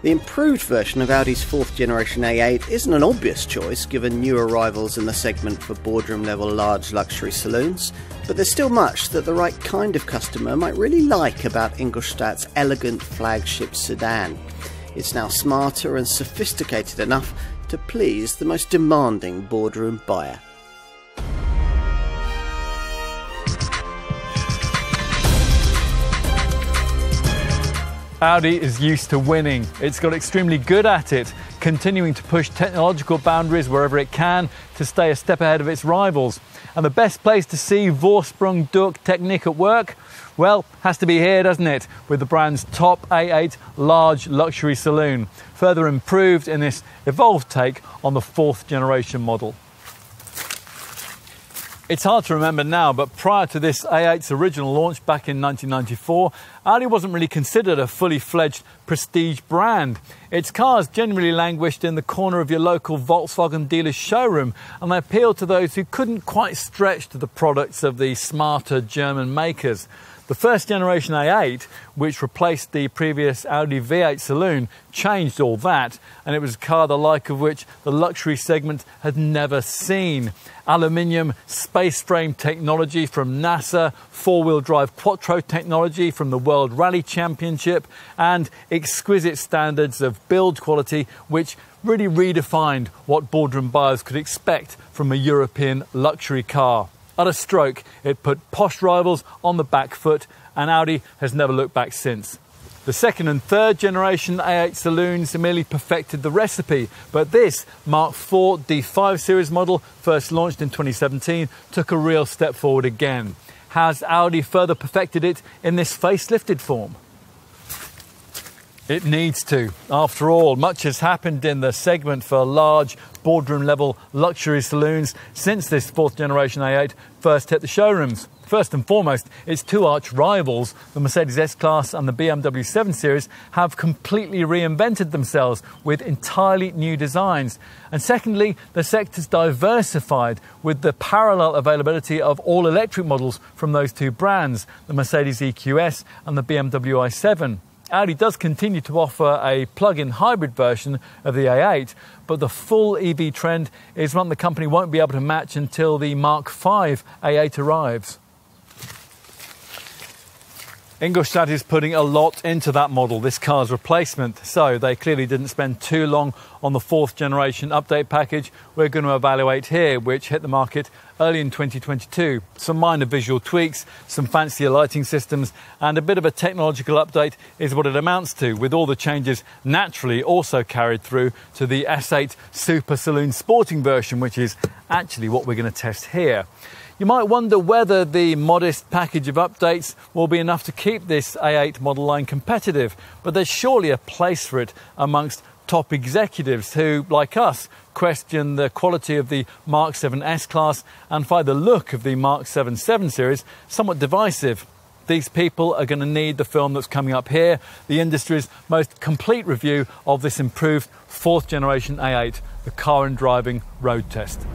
The improved version of Audi's 4th generation A8 isn't an obvious choice given new arrivals in the segment for boardroom level large luxury saloons, but there's still much that the right kind of customer might really like about Ingolstadt's elegant flagship sedan. It's now smarter and sophisticated enough to please the most demanding boardroom buyer. Audi is used to winning. It's got extremely good at it, continuing to push technological boundaries wherever it can to stay a step ahead of its rivals. And the best place to see Vorsprung durch Technik at work? Well, has to be here, doesn't it? With the brand's top A8 large luxury saloon, further improved in this evolved take on the 4th generation model. It's hard to remember now, but prior to this A8's original launch back in 1994, Audi wasn't really considered a fully fledged prestige brand. Its cars generally languished in the corner of your local Volkswagen dealer's showroom, and they appealed to those who couldn't quite stretch to the products of the smarter German makers. The 1st generation A8, which replaced the previous Audi V8 saloon, changed all that, and it was a car the like of which the luxury segment had never seen. Aluminium space frame technology from NASA, 4-wheel drive quattro technology from the World Rally Championship, and exquisite standards of build quality which really redefined what boardroom buyers could expect from a European luxury car. At a stroke, it put posh rivals on the back foot, and Audi has never looked back since. The 2nd and 3rd generation A8 saloons merely perfected the recipe, but this Mark IV D5 series model, first launched in 2017, took a real step forward again. Has Audi further perfected it in this facelifted form? It needs to. After all, much has happened in the segment for large boardroom level luxury saloons since this 4th generation A8 first hit the showrooms. First and foremost, its two arch rivals, the Mercedes S-Class and the BMW 7 Series, have completely reinvented themselves with entirely new designs. And secondly, the sector's diversified with the parallel availability of all-electric models from those two brands, the Mercedes EQS and the BMW i7. Audi does continue to offer a plug-in hybrid version of the A8, but the full EV trend is one the company won't be able to match until the Mark V A8 arrives. Ingolstadt is putting a lot into that model, this car's replacement, so they clearly didn't spend too long on the 4th generation update package we're going to evaluate here, which hit the market early in 2022. Some minor visual tweaks, some fancier lighting systems, and a bit of a technological update is what it amounts to, with all the changes naturally also carried through to the S8 Super Saloon Sporting version, which is actually what we're going to test here. You might wonder whether the modest package of updates will be enough to keep this A8 model line competitive, but there's surely a place for it amongst top executives who, like us, question the quality of the Mark VII S-Class and find the look of the Mark VII 7 Series somewhat divisive. These people are going to need the film that's coming up here, the industry's most complete review of this improved 4th generation A8, the car and driving road test.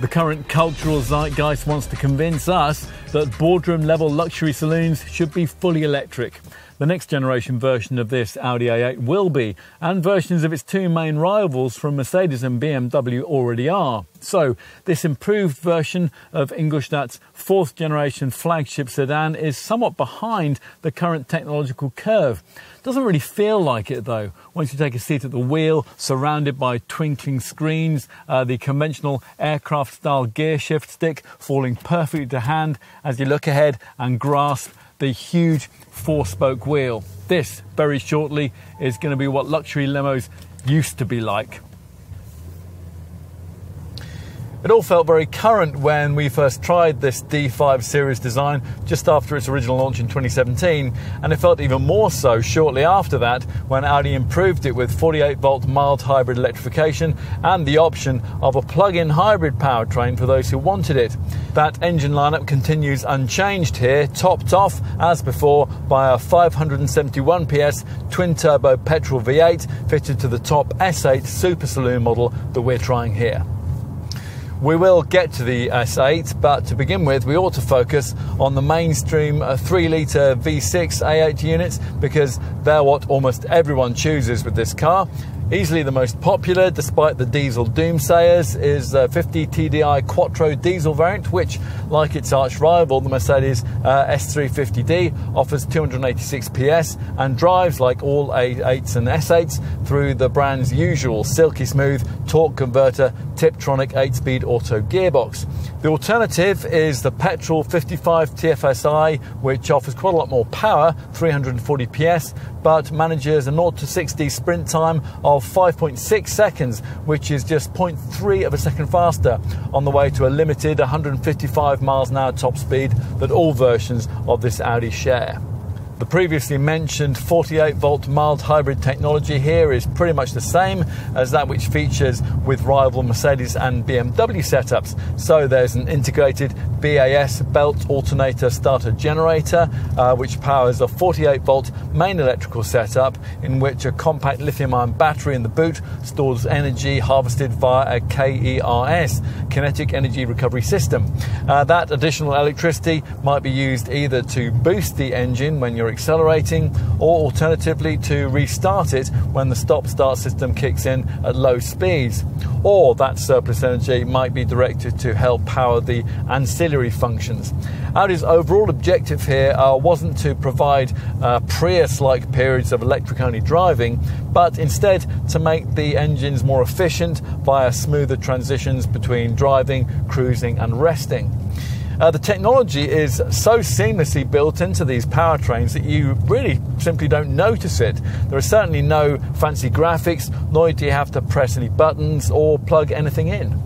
The current cultural zeitgeist wants to convince us that boardroom-level luxury saloons should be fully electric. The next generation version of this Audi A8 will be, and versions of its two main rivals from Mercedes and BMW already are. So, this improved version of Ingolstadt's 4th generation flagship sedan is somewhat behind the current technological curve. Doesn't really feel like it though, once you take a seat at the wheel, surrounded by twinkling screens, the conventional aircraft-style gear shift stick falling perfectly to hand as you look ahead and grasp the huge 4-spoke wheel. This, very shortly, is going to be what luxury limos used to be like. It all felt very current when we first tried this D5 series design just after its original launch in 2017, and it felt even more so shortly after that when Audi improved it with 48-volt mild hybrid electrification and the option of a plug-in hybrid powertrain for those who wanted it. That engine lineup continues unchanged here, topped off, as before, by a 571 PS twin-turbo petrol V8 fitted to the top S8 Super Saloon model that we're trying here. We will get to the S8, but to begin with, we ought to focus on the mainstream 3-litre V6 A8 units, because they're what almost everyone chooses with this car. Easily the most popular, despite the diesel doomsayers, is the 50 TDI Quattro diesel variant, which, like its arch rival, the Mercedes S350D, offers 286 PS and drives like all A8s and S8s through the brand's usual silky smooth torque converter Tiptronic 8-speed auto gearbox. The alternative is the petrol 55 TFSI, which offers quite a lot more power, 340 PS, but manages a 0 to 60 sprint time of 5.6 seconds, which is just 0.3 of a second faster, on the way to a limited 155 miles an hour top speed that all versions of this Audi share. The previously mentioned 48-volt mild hybrid technology here is pretty much the same as that which features with rival Mercedes and BMW setups. So there's an integrated BAS belt alternator starter generator, which powers a 48-volt main electrical setup in which a compact lithium-ion battery in the boot stores energy harvested via a KERS, kinetic energy recovery system. That additional electricity might be used either to boost the engine when you're accelerating, or alternatively to restart it when the stop-start system kicks in at low speeds. Or that surplus energy might be directed to help power the ancillary functions. Audi's overall objective here wasn't to provide Prius-like periods of electric-only driving, but instead to make the engines more efficient via smoother transitions between driving, cruising and resting. The technology is so seamlessly built into these powertrains that you really simply don't notice it. There are certainly no fancy graphics, nor do you have to press any buttons or plug anything in.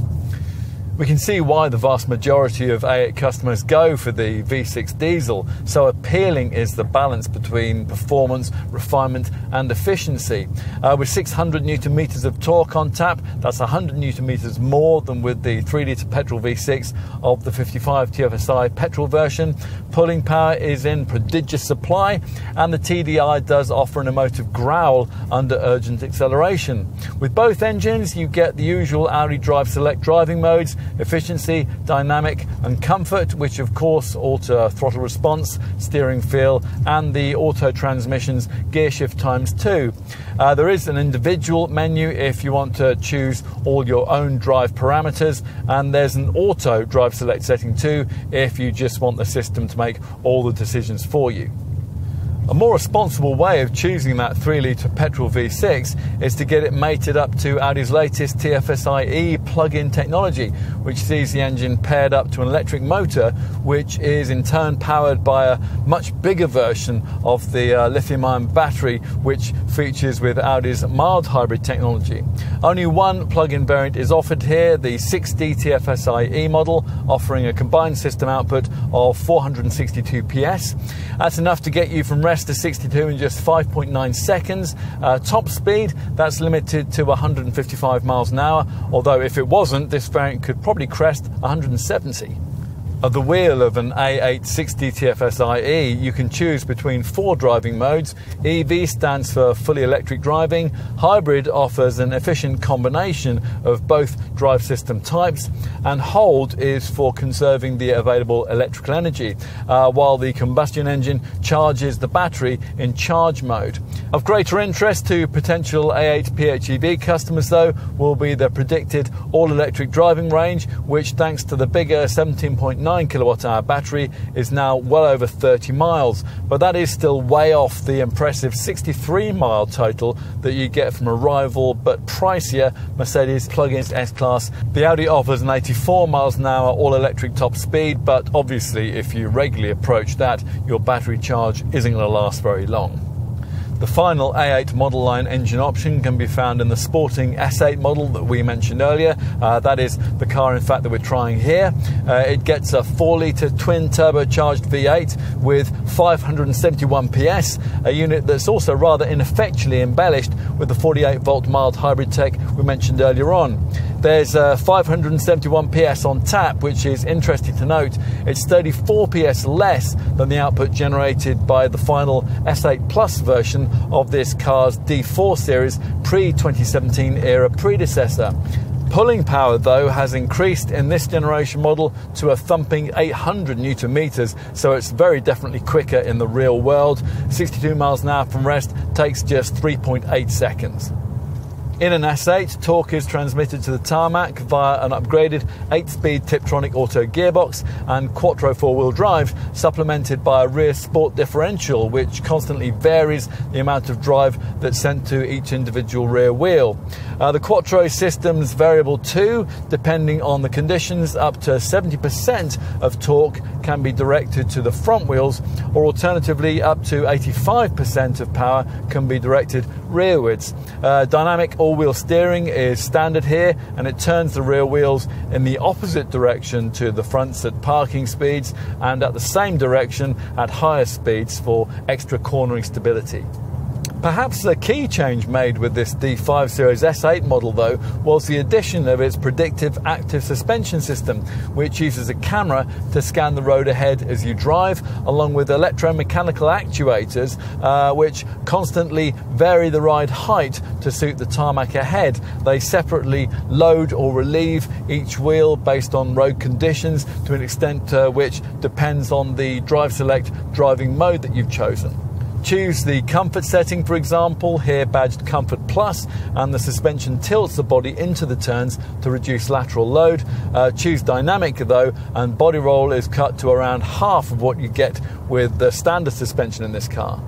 We can see why the vast majority of A8 customers go for the V6 diesel. So appealing is the balance between performance, refinement and efficiency. With 600 Newton meters of torque on tap, that's 100 Newton meters more than with the 3-litre petrol V6 of the 55 TFSI petrol version. Pulling power is in prodigious supply, and the TDI does offer an emotive growl under urgent acceleration. With both engines, you get the usual Audi Drive Select driving modes: efficiency, dynamic and comfort, which of course alter throttle response, steering feel and the auto transmission's gear shift times too. There is an individual menu if you want to choose all your own drive parameters, and there's an auto drive select setting too if you just want the system to make all the decisions for you. A more responsible way of choosing that 3-litre petrol V6 is to get it mated up to Audi's latest TFSI-E plug-in technology, which sees the engine paired up to an electric motor, which is in turn powered by a much bigger version of the lithium-ion battery, which features with Audi's mild hybrid technology. Only one plug-in variant is offered here, the 6D TFSI-E model, offering a combined system output of 462 PS. That's enough to get you from rest to 62 in just 5.9 seconds. Top speed, that's limited to 155 miles an hour, although if it wasn't, this variant could probably crest 170. At the wheel of an A8 60 TFSI-E, you can choose between 4 driving modes. EV stands for fully electric driving. Hybrid offers an efficient combination of both drive system types, and Hold is for conserving the available electrical energy, while the combustion engine charges the battery in charge mode. Of greater interest to potential A8 PHEV customers, though, will be the predicted all-electric driving range, which, thanks to the bigger 17.9 kilowatt-hour battery, is now well over 30 miles, but that is still way off the impressive 63-mile total that you get from a rival but pricier Mercedes plug-in S-Class. The Audi offers an 84 miles an hour all-electric top speed, but obviously if you regularly approach that, your battery charge isn't going to last very long. The final A8 model line engine option can be found in the sporting S8 model that we mentioned earlier. That is the car, in fact, that we're trying here. It gets a 4-litre twin turbocharged V8 with 571 PS, a unit that's also rather ineffectually embellished with the 48-volt mild hybrid tech we mentioned earlier on. There's 571 PS on tap, which is interesting to note. It's 34 PS less than the output generated by the final S8 Plus version of this car's D4 series pre-2017 era predecessor. Pulling power, though, has increased in this generation model to a thumping 800 Newton meters, so it's very definitely quicker in the real world. 62 miles an hour from rest takes just 3.8 seconds. In an S8, torque is transmitted to the tarmac via an upgraded 8-speed Tiptronic auto gearbox and quattro 4-wheel drive, supplemented by a rear sport differential which constantly varies the amount of drive that's sent to each individual rear wheel. The quattro system's variable too, depending on the conditions. Up to 70% of torque can be directed to the front wheels, or alternatively up to 85% of power can be directed rearwards. Dynamic all-wheel steering is standard here, and it turns the rear wheels in the opposite direction to the fronts at parking speeds and at the same direction at higher speeds for extra cornering stability. Perhaps the key change made with this D5 Series S8 model, though, was the addition of its predictive active suspension system, which uses a camera to scan the road ahead as you drive, along with electromechanical actuators which constantly vary the ride height to suit the tarmac ahead. They separately load or relieve each wheel based on road conditions to an extent which depends on the drive select driving mode that you've chosen. Choose the comfort setting, for example, here badged Comfort Plus, and the suspension tilts the body into the turns to reduce lateral load. Choose dynamic though, and body roll is cut to around half of what you get with the standard suspension in this car.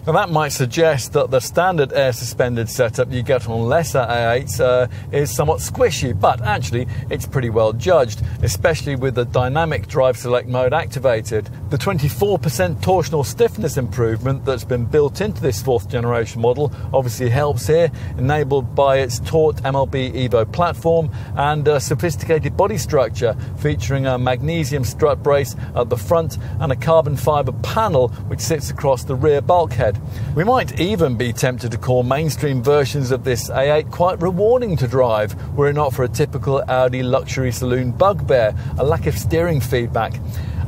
Now that might suggest that the standard air suspended setup you get on lesser A8s is somewhat squishy, but actually it's pretty well judged, especially with the dynamic drive select mode activated. The 24% torsional stiffness improvement that's been built into this 4th generation model obviously helps here, enabled by its taut MLB Evo platform and a sophisticated body structure featuring a magnesium strut brace at the front and a carbon fibre panel which sits across the rear bulkhead. We might even be tempted to call mainstream versions of this A8 quite rewarding to drive, were it not for a typical Audi luxury saloon bugbear, a lack of steering feedback.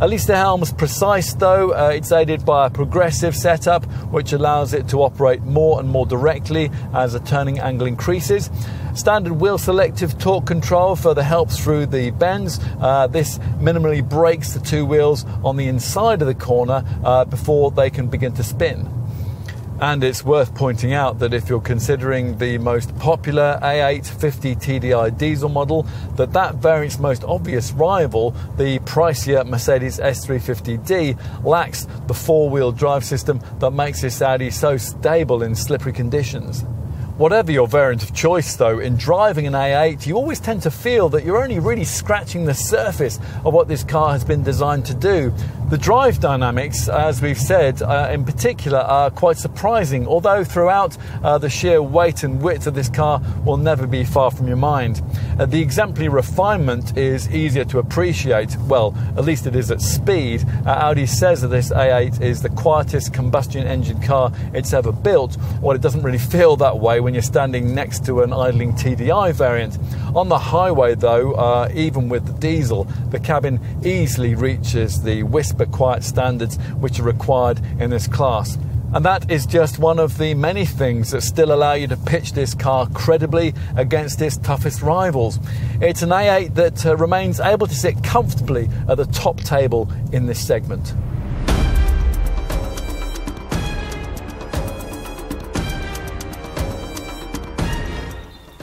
At least the helm's precise though. It's aided by a progressive setup which allows it to operate more and more directly as the turning angle increases. Standard wheel selective torque control further helps through the bends. This minimally brakes the two wheels on the inside of the corner before they can begin to spin. And it's worth pointing out that if you're considering the most popular A8 50 TDI diesel model, that variant's most obvious rival, the pricier Mercedes S350D, lacks the 4-wheel drive system that makes this Audi so stable in slippery conditions. Whatever your variant of choice though, in driving an A8 you always tend to feel that you're only really scratching the surface of what this car has been designed to do. The drive dynamics, as we've said, in particular are quite surprising, although throughout the sheer weight and width of this car will never be far from your mind. The exemplary refinement is easier to appreciate, well, at least it is at speed. Audi says that this A8 is the quietest combustion engine car it's ever built. Well, it doesn't really feel that way when you're standing next to an idling TDI variant. On the highway though, even with the diesel, the cabin easily reaches the whisper quiet standards which are required in this class. And that is just one of the many things that still allow you to pitch this car credibly against its toughest rivals. It's an A8 that remains able to sit comfortably at the top table in this segment.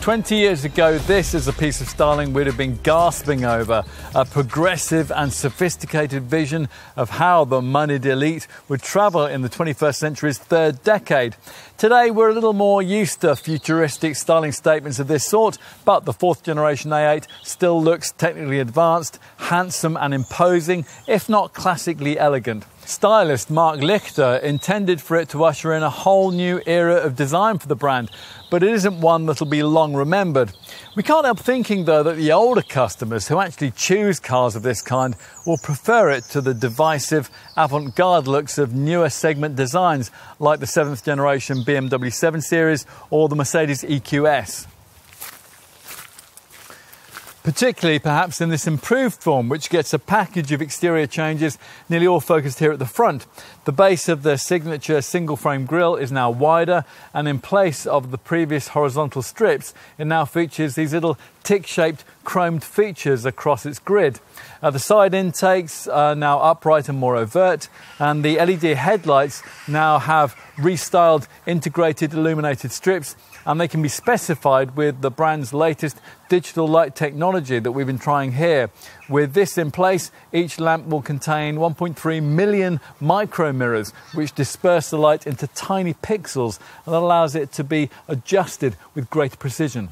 20 years ago, this is a piece of styling we'd have been gasping over, a progressive and sophisticated vision of how the moneyed elite would travel in the 21st century's third decade. Today, we're a little more used to futuristic styling statements of this sort, but the 4th generation A8 still looks technically advanced, handsome and imposing, if not classically elegant. Stylist Mark Lichter intended for it to usher in a whole new era of design for the brand, but it isn't one that'll be long remembered. We can't help thinking though that the older customers who actually choose cars of this kind will prefer it to the divisive avant-garde looks of newer segment designs like the 7th generation BMW 7 Series or the Mercedes EQS. particularly perhaps in this improved form, which gets a package of exterior changes, nearly all focused here at the front. The base of the signature single frame grille is now wider, and in place of the previous horizontal strips, it now features these little tick-shaped chromed features across its grid. The side intakes are now upright and more overt, and the LED headlights now have restyled integrated illuminated strips, and they can be specified with the brand's latest digital light technology that we've been trying here. With this in place, each lamp will contain 1.3 million micro mirrors, which disperse the light into tiny pixels, and that allows it to be adjusted with greater precision.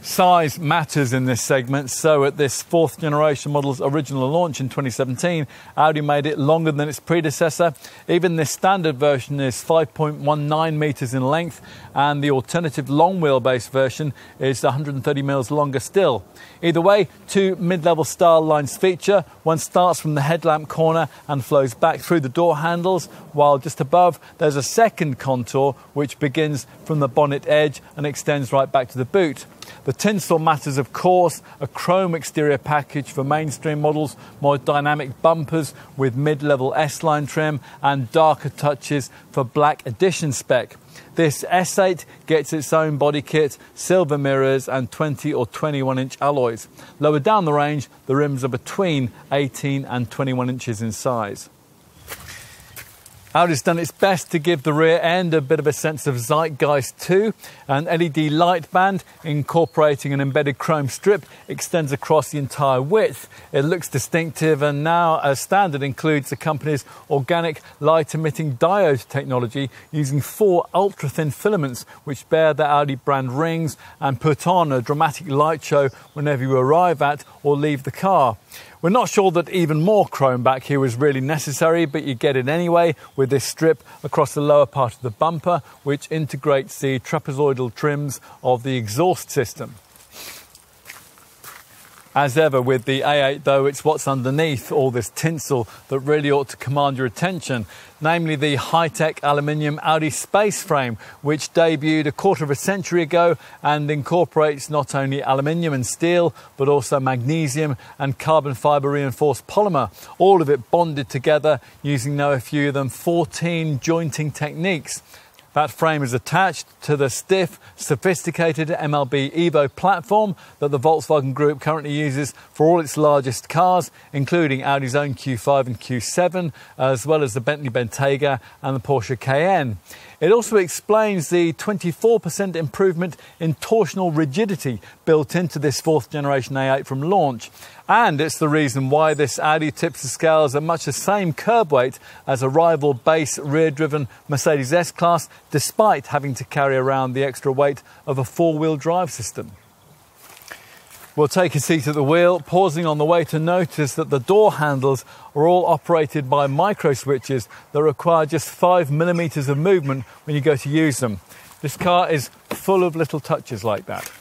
Size matters in this segment, so at this fourth generation model's original launch in 2017, Audi made it longer than its predecessor. Even this standard version is 5.19 metres in length, and the alternative long wheelbase version is 130 mils longer still. Either way, two mid-level style lines feature. One starts from the headlamp corner and flows back through the door handles, while just above there's a second contour which begins from the bonnet edge and extends right back to the boot. The tinsel matters, of course. A chrome exterior package for mainstream models, more dynamic bumpers with mid-level S-line trim, and darker touches for black edition spec. This S8 gets its own body kit, silver mirrors and 20 or 21 inch alloys. Lower down the range, the rims are between 18 and 21 inches in size. Audi's done its best to give the rear end a bit of a sense of zeitgeist too. An LED light band incorporating an embedded chrome strip extends across the entire width. It looks distinctive, and now as standard includes the company's organic light emitting diode technology using 4 ultra thin filaments which bear the Audi brand rings and put on a dramatic light show whenever you arrive at or leave the car. We're not sure that even more chrome back here was really necessary, but you get it anyway with this strip across the lower part of the bumper, which integrates the trapezoidal trims of the exhaust system. As ever with the A8 though, it's what's underneath all this tinsel that really ought to command your attention, namely the high-tech aluminium Audi space frame, which debuted a quarter of a century ago and incorporates not only aluminium and steel, but also magnesium and carbon fibre reinforced polymer, all of it bonded together using no fewer than 14 jointing techniques. That frame is attached to the stiff, sophisticated MLB Evo platform that the Volkswagen Group currently uses for all its largest cars, including Audi's own Q5 and Q7, as well as the Bentley Bentayga and the Porsche Cayenne. It also explains the 24% improvement in torsional rigidity built into this fourth generation A8 from launch. And it's the reason why this Audi tips the scales at much the same curb weight as a rival base rear-driven Mercedes S-Class, despite having to carry around the extra weight of a four-wheel drive system. We'll take a seat at the wheel, pausing on the way to notice that the door handles are all operated by micro switches that require just 5 millimeters of movement when you go to use them. This car is full of little touches like that.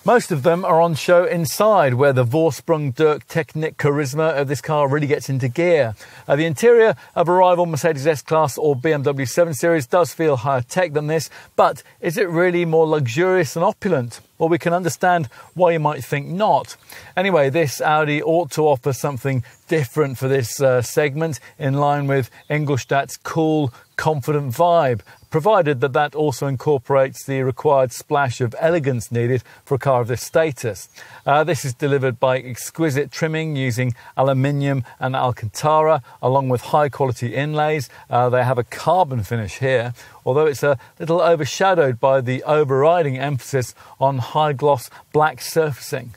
Most of them are on show inside, where the Vorsprung durch Technik charisma of this car really gets into gear. The interior of a rival Mercedes S-Class or BMW 7 Series does feel higher tech than this, but is it really more luxurious and opulent? Well, we can understand why you might think not. Anyway, this Audi ought to offer something different for this segment, in line with Ingolstadt's cool, confident vibe, provided that that also incorporates the required splash of elegance needed for a car of this status. This is delivered by exquisite trimming using aluminium and Alcantara, along with high-quality inlays. They have a carbon finish here, although it's a little overshadowed by the overriding emphasis on high-gloss black surfacing.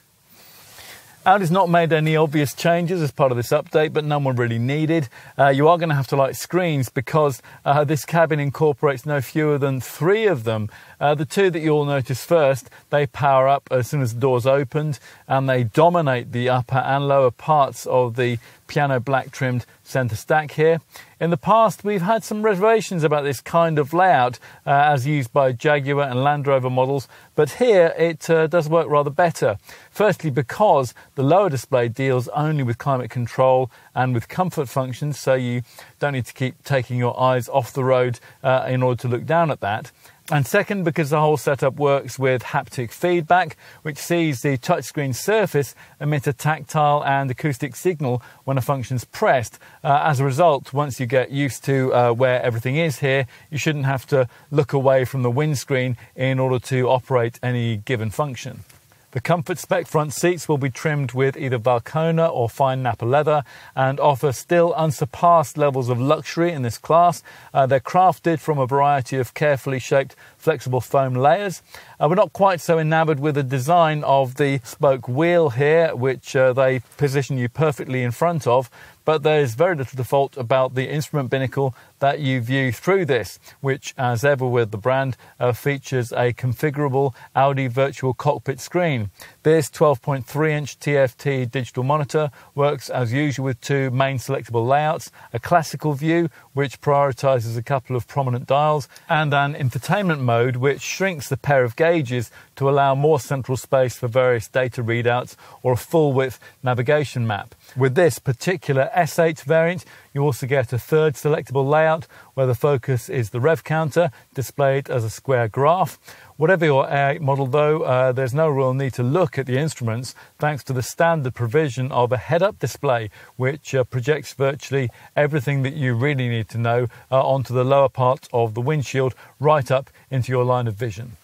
Audi's not made any obvious changes as part of this update, but none were really needed. You are going to have to light screens because this cabin incorporates no fewer than 3 of them. The 2 that you'll notice first, they power up as soon as the door's opened, and they dominate the upper and lower parts of the piano black trimmed centre stack here. In the past, we've had some reservations about this kind of layout as used by Jaguar and Land Rover models, but here it does work rather better. Firstly, because the lower display deals only with climate control and with comfort functions, so you don't need to keep taking your eyes off the road in order to look down at that. And second, because the whole setup works with haptic feedback, which sees the touchscreen surface emit a tactile and acoustic signal when a function's pressed. As a result, once you get used to where everything is here, you shouldn't have to look away from the windscreen in order to operate any given function. The Comfort Spec front seats will be trimmed with either Valcona or fine Napa leather and offer still unsurpassed levels of luxury in this class. They're crafted from a variety of carefully shaped flexible foam layers. We're not quite so enamored with the design of the spoke wheel here, which they position you perfectly in front of, but there's very little default about the instrument binnacle that you view through this, which, as ever with the brand, features a configurable Audi virtual cockpit screen. This 12.3-inch TFT digital monitor works as usual with two main selectable layouts, a classical view, which prioritises a couple of prominent dials, and an infotainment mode, which shrinks the pair of gauges to allow more central space for various data readouts or a full-width navigation map. With this particular S8 variant, you also get a third selectable layout where the focus is the rev counter, displayed as a square graph. Whatever your A8 model though, there's no real need to look at the instruments thanks to the standard provision of a head-up display which projects virtually everything that you really need to know onto the lower part of the windshield right up into your line of vision.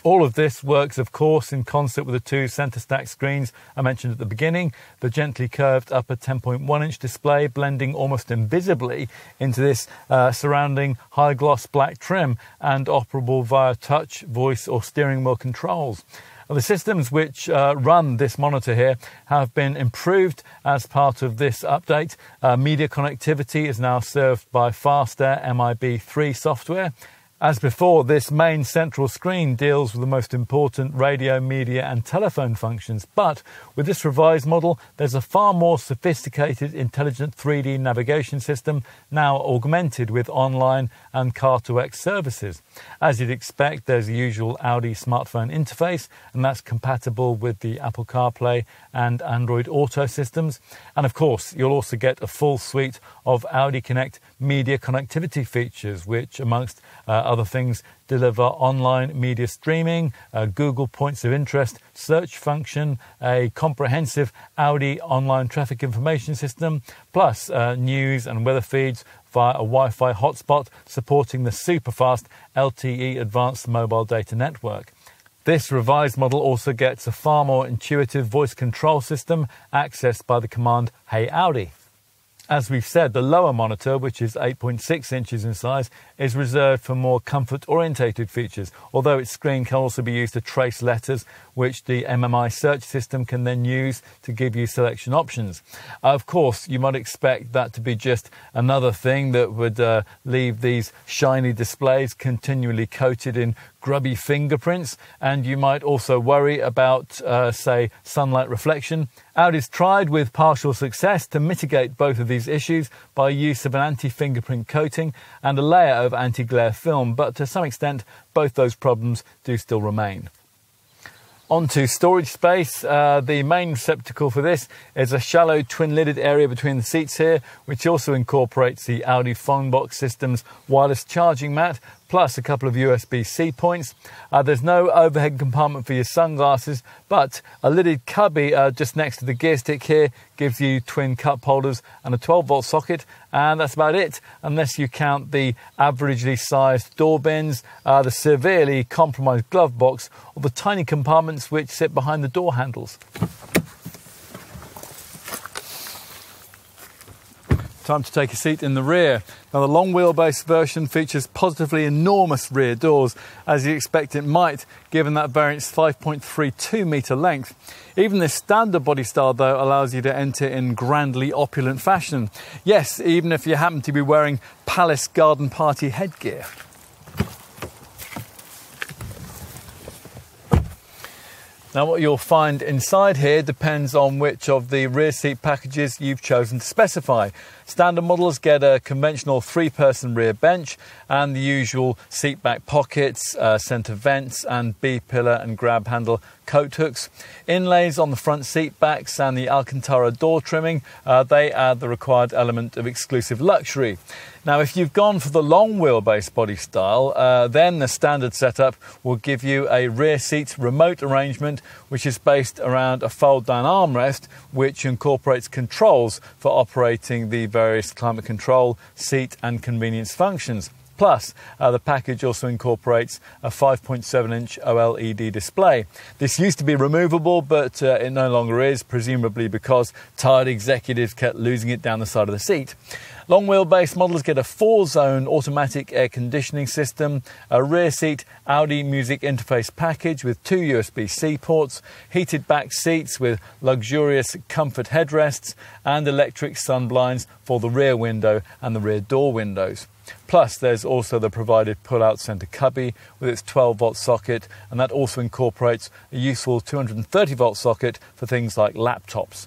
All of this works, of course, in concert with the two centre stack screens I mentioned at the beginning, the gently curved upper 10.1-inch display blending almost invisibly into this surrounding high-gloss black trim and operable via touch, voice or steering wheel controls. The systems which run this monitor here have been improved as part of this update. Media connectivity is now served by FastAir MIB3 software. As before, this main central screen deals with the most important radio, media and telephone functions, but with this revised model, there's a far more sophisticated intelligent 3D navigation system now augmented with online and Car2X services. As you'd expect, there's the usual Audi smartphone interface, and that's compatible with the Apple CarPlay and Android Auto systems. And of course, you'll also get a full suite of Audi Connect media connectivity features, which amongst other things deliver online media streaming, Google Points of Interest search function, a comprehensive Audi online traffic information system, plus news and weather feeds via a Wi-Fi hotspot supporting the super-fast LTE Advanced Mobile Data Network. This revised model also gets a far more intuitive voice control system accessed by the command "Hey Audi." As we've said, the lower monitor, which is 8.6 inches in size, is reserved for more comfort-orientated features, although its screen can also be used to trace letters, which the MMI search system can then use to give you selection options. Of course, you might expect that to be just another thing that would leave these shiny displays continually coated in grubby fingerprints, and you might also worry about, say, sunlight reflection. Audi's tried with partial success to mitigate both of these issues by use of an anti-fingerprint coating and a layer of anti-glare film, but to some extent both those problems do still remain. On to storage space. The main receptacle for this is a shallow twin-lidded area between the seats here, which also incorporates the Audi Phonebox system's wireless charging mat, plus a couple of USB-C points. There's no overhead compartment for your sunglasses, but a lidded cubby just next to the gear stick here gives you twin cup holders and a 12-volt socket, and that's about it, unless you count the averagely sized door bins, the severely compromised glove box, or the tiny compartments which sit behind the door handles. Time to take a seat in the rear. Now, the long wheelbase version features positively enormous rear doors, as you expect it might, given that variant's 5.32 metre length. Even this standard body style, though, allows you to enter in grandly opulent fashion. Yes, even if you happen to be wearing Palace Garden Party headgear. Now, what you'll find inside here depends on which of the rear seat packages you've chosen to specify. Standard models get a conventional 3-person rear bench and the usual seat back pockets, centre vents and B-pillar and grab handle coat hooks. Inlays on the front seat backs and the Alcantara door trimming, they add the required element of exclusive luxury. Now, if you've gone for the long wheelbase body style, then the standard setup will give you a rear seat remote arrangement, which is based around a fold-down armrest, which incorporates controls for operating the various climate control, seat and convenience functions. Plus, the package also incorporates a 5.7-inch OLED display. This used to be removable, but it no longer is, presumably because tired executives kept losing it down the side of the seat. Long wheelbase models get a 4-zone automatic air conditioning system, a rear seat Audi music interface package with 2 USB-C ports, heated back seats with luxurious comfort headrests, and electric sun blinds for the rear window and the rear door windows. Plus, there's also the provided pull-out centre cubby with its 12-volt socket, and that also incorporates a useful 230-volt socket for things like laptops.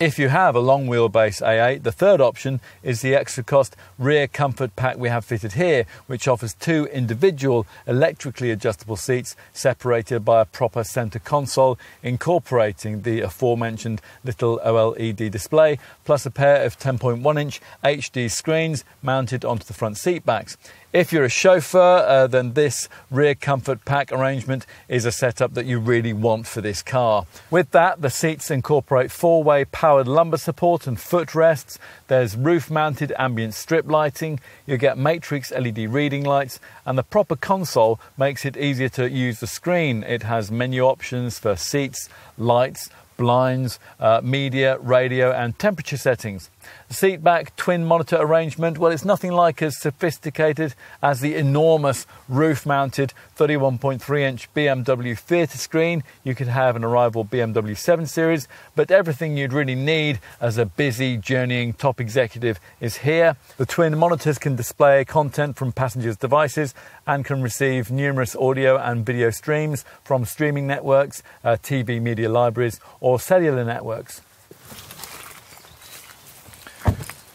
If you have a long wheelbase A8, the third option is the extra cost rear comfort pack we have fitted here, which offers 2 individual electrically adjustable seats separated by a proper centre console, incorporating the aforementioned little OLED display, plus a pair of 10.1-inch HD screens mounted onto the front seat backs. If you're a chauffeur, then this rear comfort pack arrangement is a setup that you really want for this car. With that, the seats incorporate 4-way powered lumbar support and footrests. There's roof-mounted ambient strip lighting. You get matrix LED reading lights, and the proper console makes it easier to use the screen. It has menu options for seats, lights, blinds, media, radio and temperature settings. The seat back twin monitor arrangement, well, it's nothing like as sophisticated as the enormous roof-mounted 31.3-inch BMW theatre screen you could have in a rival BMW 7 Series, but everything you'd really need as a busy, journeying top executive is here. The twin monitors can display content from passengers' devices and can receive numerous audio and video streams from streaming networks, TV media libraries or cellular networks.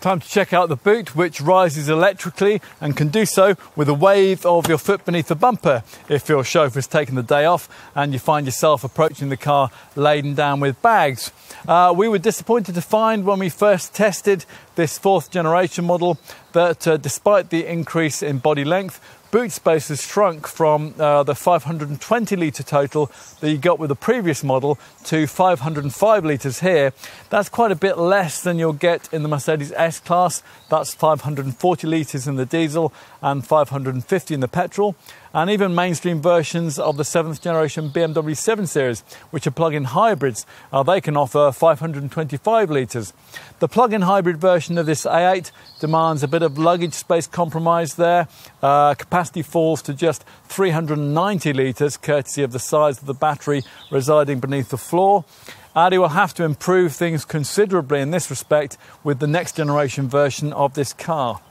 Time to check out the boot, which rises electrically and can do so with a wave of your foot beneath the bumper if your chauffeur's taken the day off and you find yourself approaching the car laden down with bags. We were disappointed to find when we first tested this 4th generation model that despite the increase in body length, boot space has shrunk from the 520 litre total that you got with the previous model to 505 litres here. That's quite a bit less than you'll get in the Mercedes S-Class. That's 540 litres in the diesel and 550 in the petrol. And even mainstream versions of the 7th generation BMW 7 Series, which are plug-in hybrids, they can offer 525 litres. The plug-in hybrid version of this A8 demands a bit of luggage space compromise there. Capacity falls to just 390 litres, courtesy of the size of the battery residing beneath the floor. Audi will have to improve things considerably in this respect with the next generation version of this car.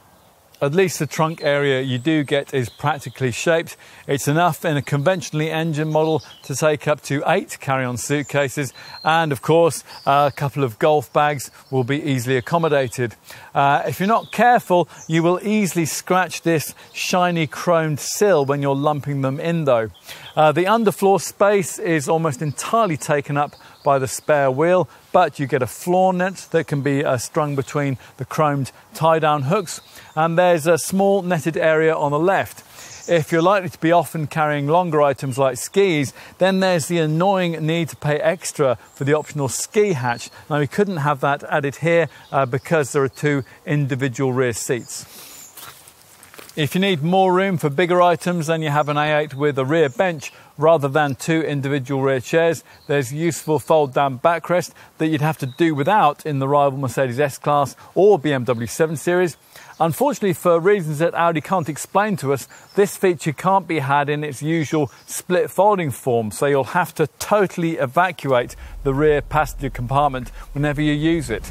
At least the trunk area you do get is practically shaped. It's enough in a conventionally engined model to take up to 8 carry-on suitcases, and of course a couple of golf bags will be easily accommodated. If you're not careful, you will easily scratch this shiny chromed sill when you're lumping them in though. The underfloor space is almost entirely taken up by the spare wheel, but you get a floor net that can be strung between the chromed tie-down hooks, and there's a small netted area on the left. If you're likely to be often carrying longer items like skis, then there's the annoying need to pay extra for the optional ski hatch. Now, we couldn't have that added here because there are 2 individual rear seats. If you need more room for bigger items, then you have an A8 with a rear bench rather than 2 individual rear chairs. There's a useful fold-down backrest that you'd have to do without in the rival Mercedes S-Class or BMW 7 Series. Unfortunately, for reasons that Audi can't explain to us, this feature can't be had in its usual split folding form, so you'll have to totally evacuate the rear passenger compartment whenever you use it.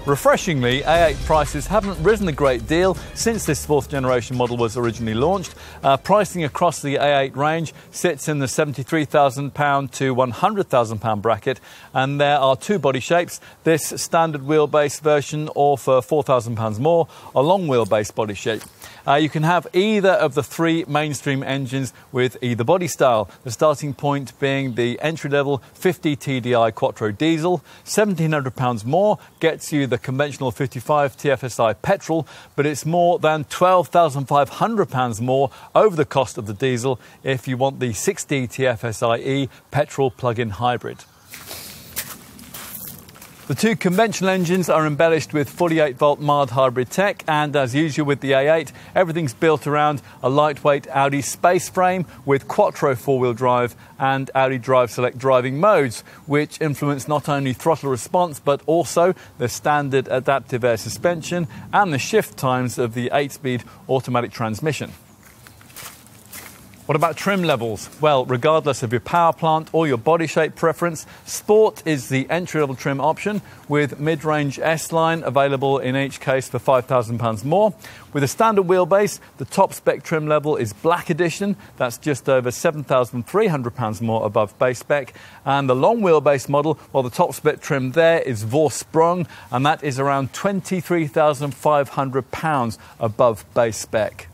Refreshingly, A8 prices haven't risen a great deal since this 4th generation model was originally launched. Pricing across the A8 range sits in the £73,000 to £100,000 bracket, and there are two body shapes: this standard wheelbase version, or for £4,000 more, a long wheelbase body shape. You can have either of the three mainstream engines with either body style, the starting point being the entry-level 50 TDI Quattro diesel. £1,700 more gets you the conventional 55 TFSI petrol, but it's more than £12,500 more over the cost of the diesel if you want the 60 TFSI petrol plug-in hybrid. The two conventional engines are embellished with 48-volt mild hybrid tech, and as usual with the A8, everything's built around a lightweight Audi space frame with Quattro four-wheel drive and Audi Drive Select driving modes, which influence not only throttle response but also the standard adaptive air suspension and the shift times of the 8-speed automatic transmission. What about trim levels? Well, regardless of your power plant or your body shape preference, Sport is the entry-level trim option, with mid-range S-Line available in each case for £5,000 more. With a standard wheelbase, the top spec trim level is Black Edition. That's just over £7,300 more above base spec. And the long wheelbase model, well, the top spec trim there is Vorsprung, and that is around £23,500 above base spec.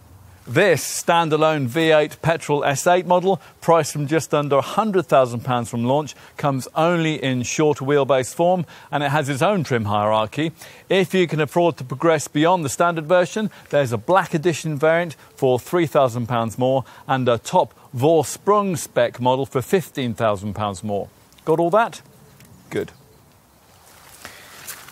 This standalone V8 petrol S8 model, priced from just under £100,000 from launch, comes only in shorter wheelbase form, and it has its own trim hierarchy. If you can afford to progress beyond the standard version, there's a Black Edition variant for £3,000 more and a top Vorsprung spec model for £15,000 more. Got all that? Good.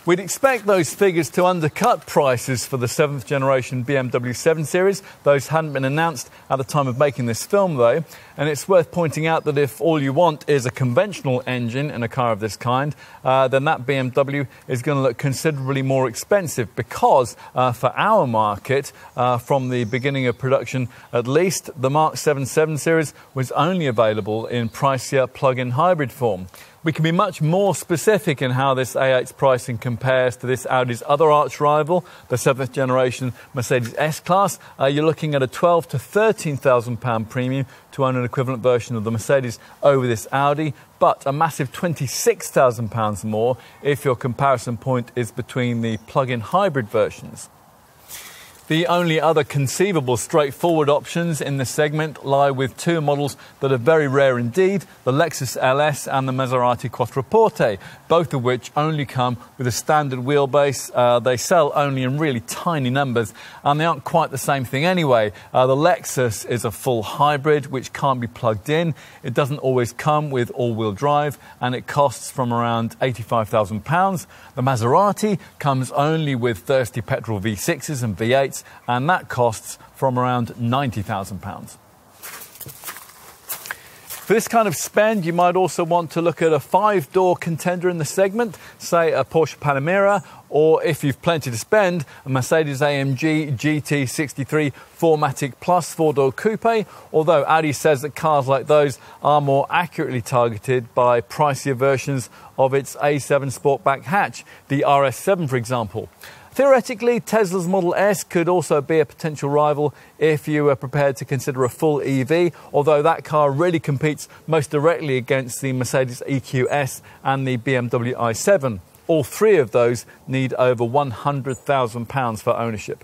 We'd expect those figures to undercut prices for the 7th generation BMW 7 Series. Those hadn't been announced at the time of making this film, though. And it's worth pointing out that if all you want is a conventional engine in a car of this kind, then that BMW is going to look considerably more expensive, because for our market, from the beginning of production at least, the Mark 7 7 Series was only available in pricier plug-in hybrid form. We can be much more specific in how this A8's pricing compares to this Audi's other arch rival, the 7th generation Mercedes S-Class. You're looking at a £12,000 to £13,000 premium to own an equivalent version of the Mercedes over this Audi, but a massive £26,000 more if your comparison point is between the plug-in hybrid versions. The only other conceivable straightforward options in this segment lie with two models that are very rare indeed, the Lexus LS and the Maserati Quattroporte, both of which only come with a standard wheelbase. They sell only in really tiny numbers, and they aren't quite the same thing anyway. The Lexus is a full hybrid which can't be plugged in. It doesn't always come with all-wheel drive, and it costs from around £85,000. The Maserati comes only with thirsty petrol V6s and V8s, and that costs from around £90,000. For this kind of spend, you might also want to look at a 5-door contender in the segment, say a Porsche Panamera, or if you've plenty to spend, a Mercedes-AMG GT63 4MATIC Plus 4-door coupe, although Audi says that cars like those are more accurately targeted by pricier versions of its A7 Sportback hatch, the RS7 for example. Theoretically, Tesla's Model S could also be a potential rival if you were prepared to consider a full EV, although that car really competes most directly against the Mercedes EQS and the BMW i7. All three of those need over £100,000 for ownership.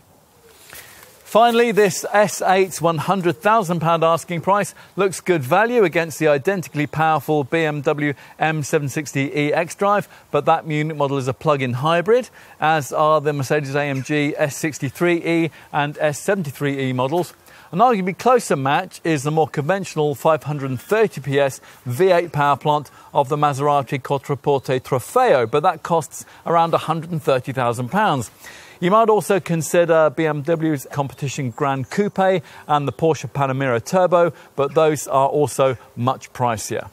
Finally, this S8's £100,000 asking price looks good value against the identically powerful BMW M760e xDrive, but that unit model is a plug-in hybrid, as are the Mercedes-AMG S63e and S73e models. An arguably closer match is the more conventional 530 PS V8 power plant of the Maserati Quattroporte Trofeo, but that costs around £130,000. You might also consider BMW's competition Grand Coupe and the Porsche Panamera Turbo, but those are also much pricier.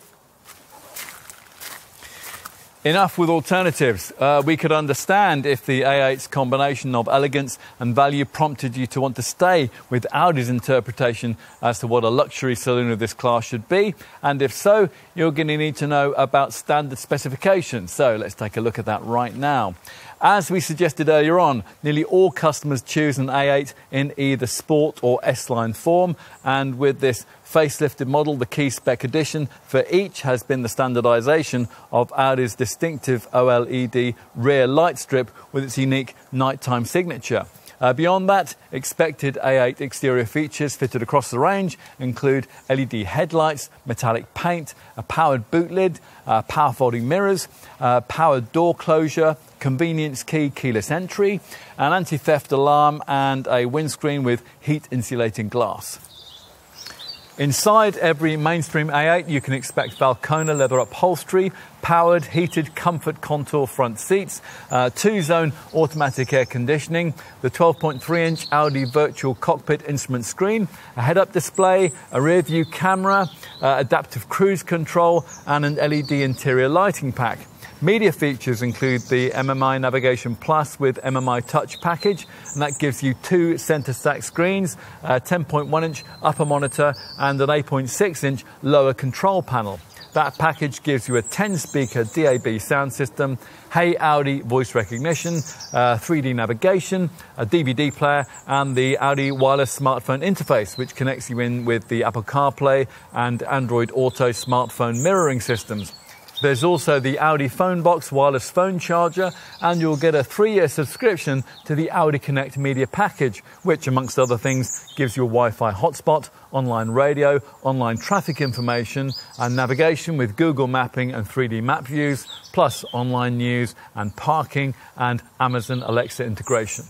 Enough with alternatives. We could understand if the A8's combination of elegance and value prompted you to want to stay with Audi's interpretation as to what a luxury saloon of this class should be. And if so, you're going to need to know about standard specifications. So let's take a look at that right now. As we suggested earlier on, nearly all customers choose an A8 in either Sport or S-Line form, and with this facelifted model, the key spec addition for each has been the standardisation of Audi's distinctive OLED rear light strip with its unique nighttime signature. Beyond that, expected A8 exterior features fitted across the range include LED headlights, metallic paint, a powered boot lid, power folding mirrors, powered door closure, convenience key keyless entry, an anti-theft alarm and a windscreen with heat insulating glass. Inside every mainstream A8 you can expect Valcona leather upholstery, powered heated comfort contour front seats, 2-zone automatic air conditioning, the 12.3-inch Audi virtual cockpit instrument screen, a head-up display, a rear view camera, adaptive cruise control and an LED interior lighting pack. Media features include the MMI Navigation Plus with MMI Touch package, and that gives you 2 centre stack screens, a 10.1-inch upper monitor and an 8.6-inch lower control panel. That package gives you a 10-speaker DAB sound system, Hey Audi voice recognition, 3D navigation, a DVD player and the Audi wireless smartphone interface, which connects you in with the Apple CarPlay and Android Auto smartphone mirroring systems. There's also the Audi Phone Box wireless phone charger, and you'll get a 3-year subscription to the Audi Connect media package, which, amongst other things, gives you a Wi-Fi hotspot, online radio, online traffic information, and navigation with Google Mapping and 3D map views, plus online news and parking and Amazon Alexa integration.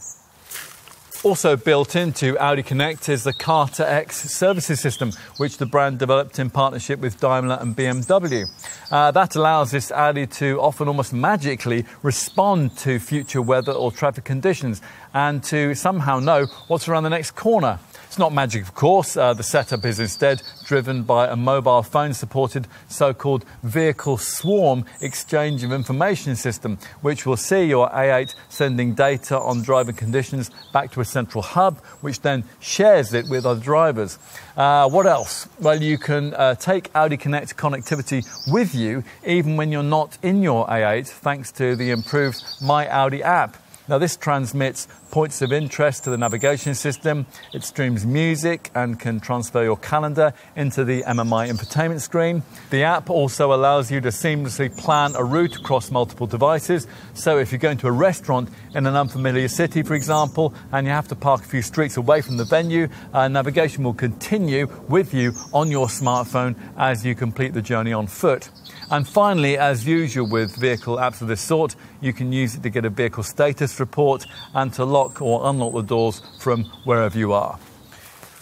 Also built into Audi Connect is the Car2X services system, which the brand developed in partnership with Daimler and BMW. That allows this Audi to often almost magically respond to future weather or traffic conditions and to somehow know what's around the next corner. It's not magic, of course. The setup is instead driven by a mobile phone-supported so-called vehicle swarm exchange of information system, which will see your A8 sending data on driving conditions back to a central hub, which then shares it with other drivers. What else? Well, you can take Audi Connect connectivity with you even when you're not in your A8, thanks to the improved My Audi app. Now, this transmits points of interest to the navigation system. It streams music and can transfer your calendar into the MMI infotainment screen. The app also allows you to seamlessly plan a route across multiple devices. So if you're going to a restaurant in an unfamiliar city, for example, and you have to park a few streets away from the venue, navigation will continue with you on your smartphone as you complete the journey on foot. And finally, as usual with vehicle apps of this sort, you can use it to get a vehicle status report and to lock or unlock the doors from wherever you are.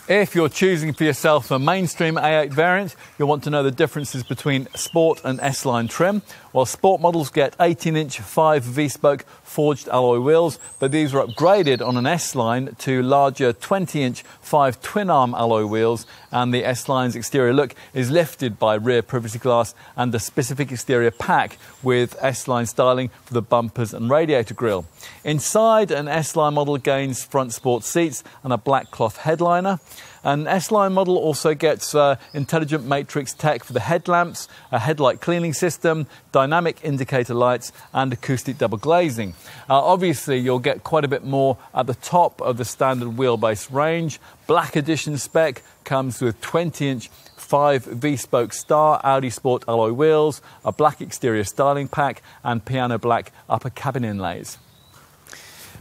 If you're choosing for yourself a mainstream A8 variant, you'll want to know the differences between Sport and S-Line trim. Well, Sport models get 18-inch 5 V-spoke forged alloy wheels, but these are upgraded on an S-Line to larger 20-inch 5 twin-arm alloy wheels, and the S-Line's exterior look is lifted by rear privacy glass and a specific exterior pack with S-Line styling for the bumpers and radiator grille. Inside, an S-Line model gains front sport seats and a black cloth headliner. An S-Line model also gets intelligent matrix tech for the headlamps, a headlight cleaning system, dynamic indicator lights and acoustic double glazing. Obviously, you'll get quite a bit more at the top of the standard wheelbase range. Black Edition spec comes with 20-inch 5 V-spoke star Audi Sport alloy wheels, a black exterior styling pack and piano black upper cabin inlays.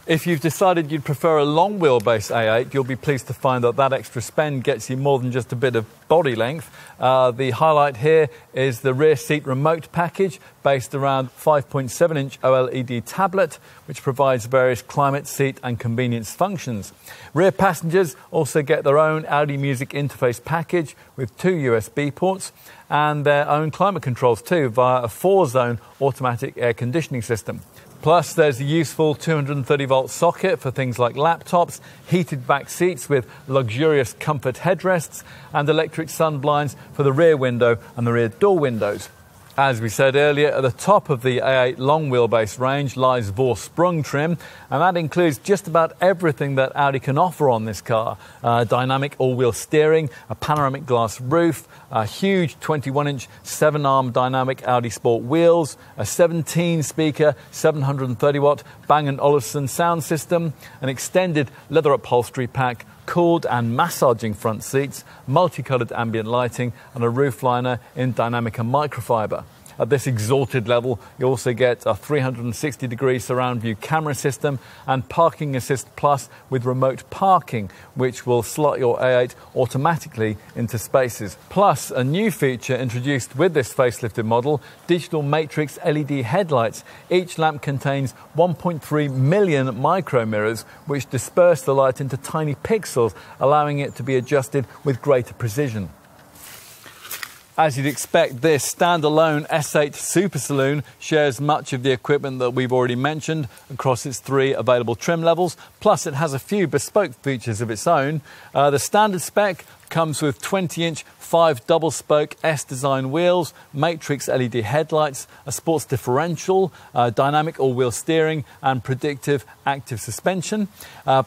If you've decided you'd prefer a long wheelbase A8, you'll be pleased to find that that extra spend gets you more than just a bit of body length. The highlight here is the rear seat remote package based around 5.7-inch OLED tablet, which provides various climate, seat and convenience functions. Rear passengers also get their own Audi Music interface package with 2 USB ports and their own climate controls too via a 4-zone automatic air conditioning system. Plus, there's a useful 230-volt socket for things like laptops, heated back seats with luxurious comfort headrests, and electric sun blinds for the rear window and the rear door windows. As we said earlier, at the top of the A8 long wheelbase range lies Vorsprung trim, and that includes just about everything that Audi can offer on this car. Dynamic all-wheel steering, a panoramic glass roof, a huge 21-inch 7-arm dynamic Audi Sport wheels, a 17-speaker 730-watt Bang & Olufsen sound system, an extended leather upholstery pack, cooled and massaging front seats, multicoloured ambient lighting and a roof liner in Dynamica microfiber. At this exalted level, you also get a 360-degree surround view camera system and Parking Assist Plus with remote parking, which will slot your A8 automatically into spaces. Plus, a new feature introduced with this facelifted model, digital matrix LED headlights. Each lamp contains 1.3 million micro mirrors, which disperse the light into tiny pixels, allowing it to be adjusted with greater precision. As you'd expect, this standalone S8 Super Saloon shares much of the equipment that we've already mentioned across its 3 available trim levels, plus it has a few bespoke features of its own. The standard spec comes with 20-inch 5 double-spoke S-design wheels, matrix LED headlights, a sports differential, dynamic all-wheel steering and predictive active suspension.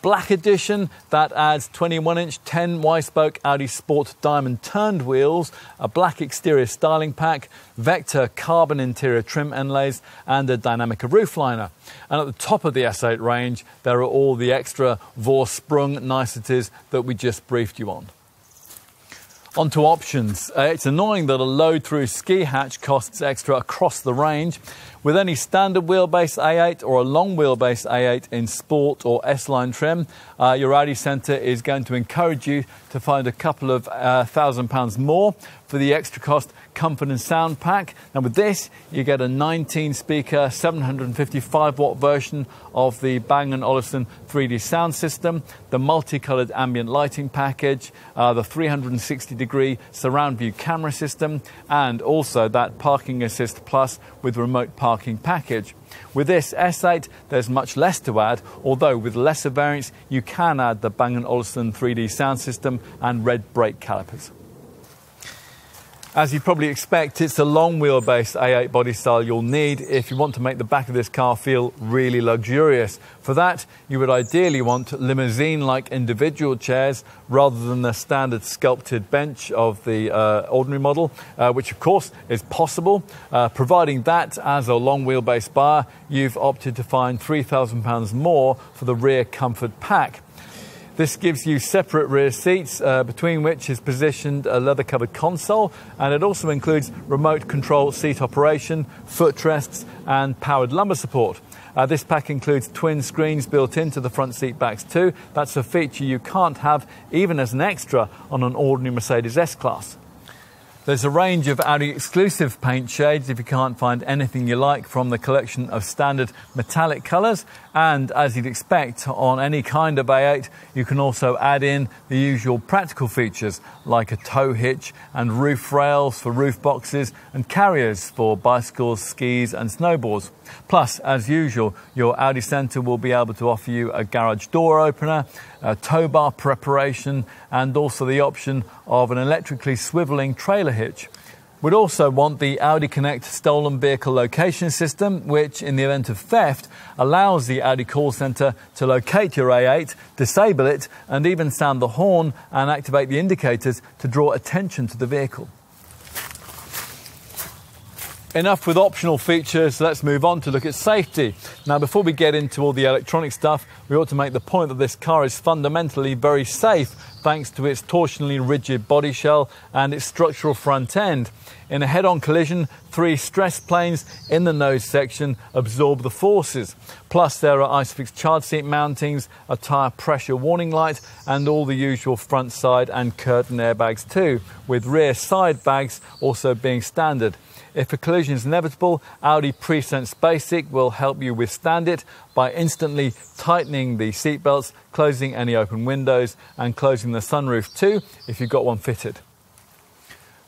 Black edition, that adds 21-inch 10 Y-spoke Audi Sport diamond turned wheels, a black exterior styling pack, Vector carbon interior trim inlays and a Dynamica roof liner. And at the top of the S8 range, there are all the extra Vorsprung niceties that we just briefed you on. On to options. It's annoying that a load-through ski hatch costs extra across the range. With any standard wheelbase A8 or a long wheelbase A8 in Sport or S-Line trim, your Audi Centre is going to encourage you to find a couple of £1,000 more for the extra cost comfort and sound pack. And with this, you get a 19-speaker, 755-watt version of the Bang & Olufsen 3D sound system, the multicoloured ambient lighting package, the 360-degree surround view camera system, and also that Parking Assist Plus with remote parking package. With this S8, there's much less to add, although with lesser variants, you can add the Bang & Olufsen 3D sound system and red brake calipers. As you probably expect, it's a long wheelbase A8 body style you'll need if you want to make the back of this car feel really luxurious. For that, you would ideally want limousine-like individual chairs rather than the standard sculpted bench of the ordinary model, which of course is possible. Providing that as a long wheelbase buyer, you've opted to find £3,000 more for the rear comfort pack. This gives you separate rear seats, between which is positioned a leather-covered console, and it also includes remote control seat operation, footrests and powered lumbar support. This pack includes twin screens built into the front seat backs too. That's a feature you can't have even as an extra on an ordinary Mercedes S-Class. There's a range of Audi exclusive paint shades if you can't find anything you like from the collection of standard metallic colours, and as you'd expect on any kind of A8, you can also add in the usual practical features like a tow hitch and roof rails for roof boxes and carriers for bicycles, skis and snowboards. Plus, as usual, your Audi Centre will be able to offer you a garage door opener, a tow bar preparation and also the option of an electrically swivelling trailer hitch. We'd also want the Audi Connect stolen vehicle location system, which in the event of theft allows the Audi call centre to locate your A8, disable it and even sound the horn and activate the indicators to draw attention to the vehicle. Enough with optional features, let's move on to look at safety. Now, before we get into all the electronic stuff, we ought to make the point that this car is fundamentally very safe thanks to its torsionally rigid body shell and its structural front end. In a head-on collision, 3 stress planes in the nose section absorb the forces. Plus, there are Isofix child seat mountings, a tyre pressure warning light, and all the usual front, side and curtain airbags too, with rear side bags also being standard. If a collision is inevitable, Audi Presense Basic will help you withstand it by instantly tightening the seatbelts, closing any open windows and closing the sunroof too if you've got one fitted.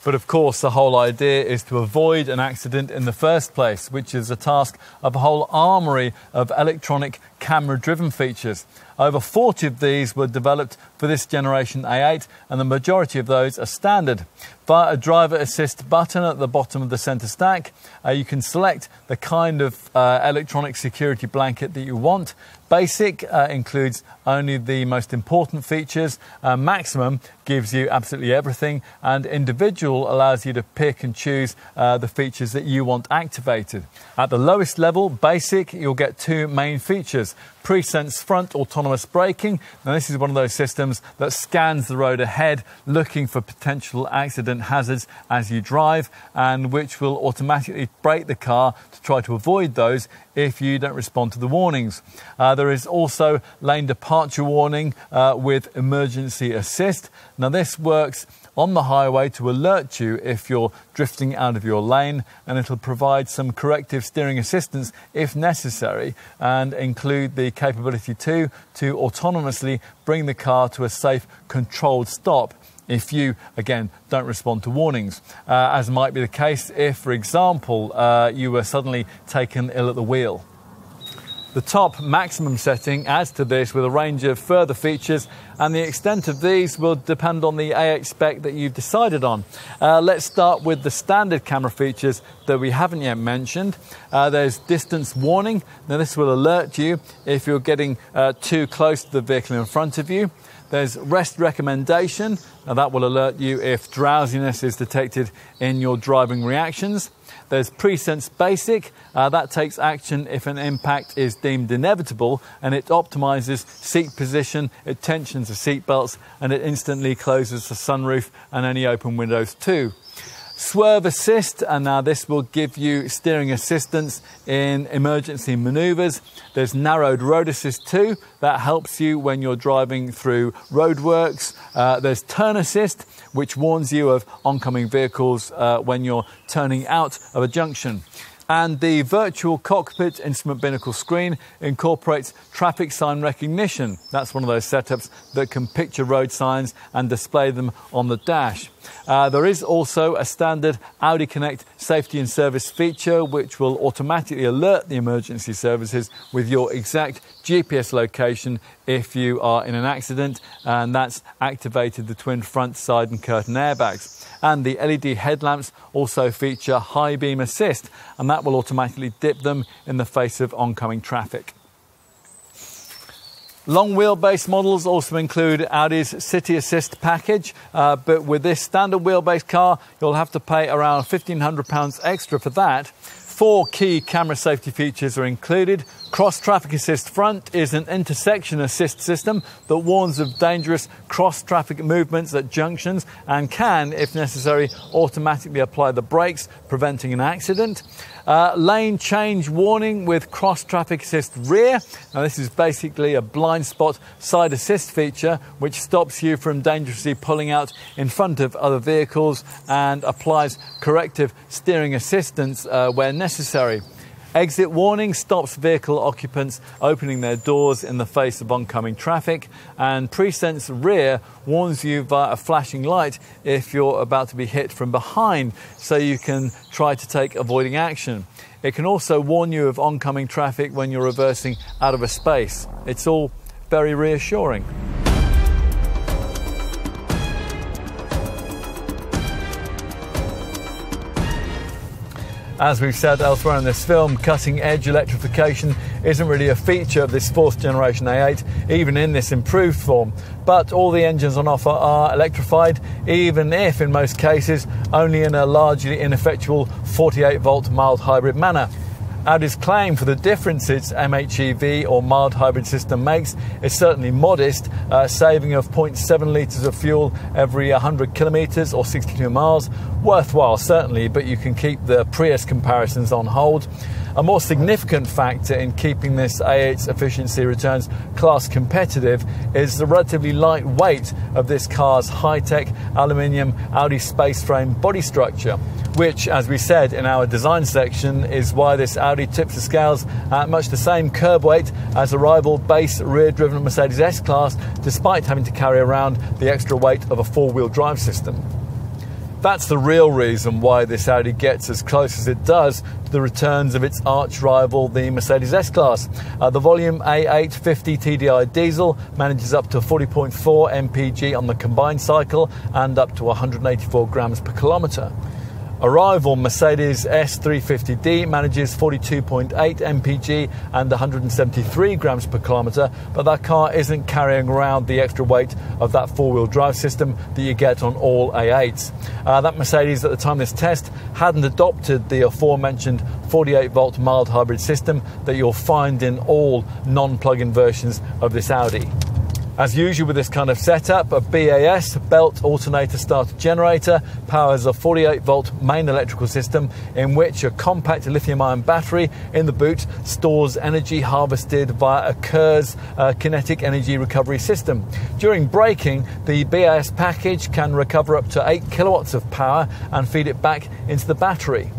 But of course, the whole idea is to avoid an accident in the first place, which is a task of a whole armoury of electronic camera-driven features. Over 40 of these were developed for this generation A8, and the majority of those are standard. Via a driver assist button at the bottom of the centre stack, you can select the kind of electronic security blanket that you want. Basic includes only the most important features. Maximum gives you absolutely everything, and Individual allows you to pick and choose the features that you want activated. At the lowest level, Basic, you'll get two main features. Pre-sense front autonomous braking. Now this is one of those systems that scans the road ahead looking for potential accident hazards as you drive, and which will automatically brake the car to try to avoid those if you don't respond to the warnings. There is also lane departure warning with emergency assist. Now this works on the highway to alert you if you're drifting out of your lane, and it'll provide some corrective steering assistance if necessary, and include the capability to autonomously bring the car to a safe, controlled stop if you, again, don't respond to warnings, as might be the case if, for example, you were suddenly taken ill at the wheel. The top maximum setting adds to this with a range of further features, and the extent of these will depend on the A8 spec that you've decided on. Let's start with the standard camera features that we haven't yet mentioned. There's distance warning. Now this will alert you if you're getting too close to the vehicle in front of you. There's rest recommendation. Now that will alert you if drowsiness is detected in your driving reactions. There's pre-sense basic. That takes action if an impact is deemed inevitable, and it optimizes seat position, it tensions the seat belts, and it instantly closes the sunroof and any open windows too. Swerve assist, and now this will give you steering assistance in emergency maneuvers. There's narrowed road assist too. That helps you when you're driving through roadworks. There's turn assist, which warns you of oncoming vehicles when you're turning out of a junction. And the virtual cockpit instrument binnacle screen incorporates traffic sign recognition. That's one of those setups that can picture road signs and display them on the dash. There is also a standard Audi Connect safety and service feature, which will automatically alert the emergency services with your exact GPS location if you are in an accident, and that's activated the twin front, side and curtain airbags. And the LED headlamps also feature high beam assist, and that will automatically dip them in the face of oncoming traffic. Long wheelbase models also include Audi's City Assist package, but with this standard wheelbase car, you'll have to pay around £1,500 extra for that. 4 key camera safety features are included. Cross Traffic Assist Front is an intersection assist system that warns of dangerous cross-traffic movements at junctions and can, if necessary, automatically apply the brakes, preventing an accident. Lane change warning with Cross Traffic Assist Rear. Now this is basically a blind spot side assist feature which stops you from dangerously pulling out in front of other vehicles and applies corrective steering assistance where necessary. Exit warning stops vehicle occupants opening their doors in the face of oncoming traffic, and Pre-Sense Rear warns you via a flashing light if you're about to be hit from behind, so you can try to take avoiding action. It can also warn you of oncoming traffic when you're reversing out of a space. It's all very reassuring. As we've said elsewhere in this film, cutting-edge electrification isn't really a feature of this 4th generation A8, even in this improved form. But all the engines on offer are electrified, even if, in most cases, only in a largely ineffectual 48-volt mild hybrid manner. Audi's claim for the difference its MHEV or mild hybrid system makes is certainly modest, saving of 0.7 litres of fuel every 100 kilometres or 62 miles. Worthwhile, certainly, but you can keep the Prius comparisons on hold. A more significant factor in keeping this A8's efficiency returns class competitive is the relatively light weight of this car's high-tech aluminium Audi space frame body structure, which, as we said in our design section, is why this Audi tips the scales at much the same curb weight as a rival base rear-driven Mercedes S-Class, despite having to carry around the extra weight of a 4-wheel drive system. That's the real reason why this Audi gets as close as it does to the returns of its arch rival, the Mercedes S-Class. The volume A8 50 TDI diesel manages up to 40.4 mpg on the combined cycle and up to 184 grams per kilometre. A rival Mercedes S350D manages 42.8 mpg and 173 grams per kilometre, but that car isn't carrying around the extra weight of that four-wheel drive system that you get on all A8s. That Mercedes at the time of this test hadn't adopted the aforementioned 48-volt mild hybrid system that you'll find in all non-plug-in versions of this Audi. As usual with this kind of setup, a BAS, belt alternator starter generator, powers a 48-volt main electrical system in which a compact lithium-ion battery in the boot stores energy harvested via a KERS kinetic energy recovery system. During braking, the BAS package can recover up to 8 kilowatts of power and feed it back into the battery.